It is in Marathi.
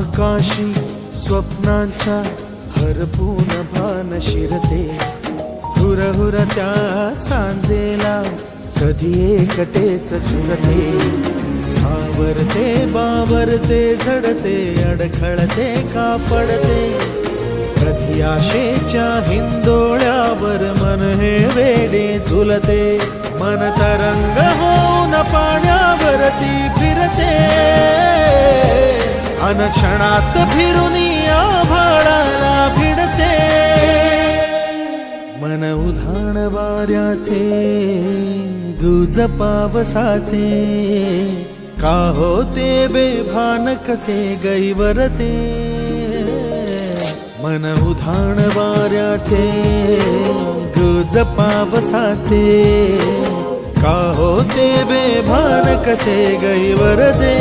आकाशी स्वप्नांच्या हरपून भान शिरते, हुरहुर त्या सांजेला कधी एकटेच झुलते, सावरते बावरते झडते अडखळते का पडते, कधी आशेच्या हिंदोळ्यावर मन हे वेडे झुलते, मन तरंग होऊन पाण्यावरती फिरते, अनक्षणात फिरून आभाळाला भिडते, मन उधाण वाऱ्याचे गुज पावसाचे, का होते बेभान कसे गैवरते, मन उधाण वाऱ्याचे गुज पावसाचे, का होते बेभान कसे गैवरते.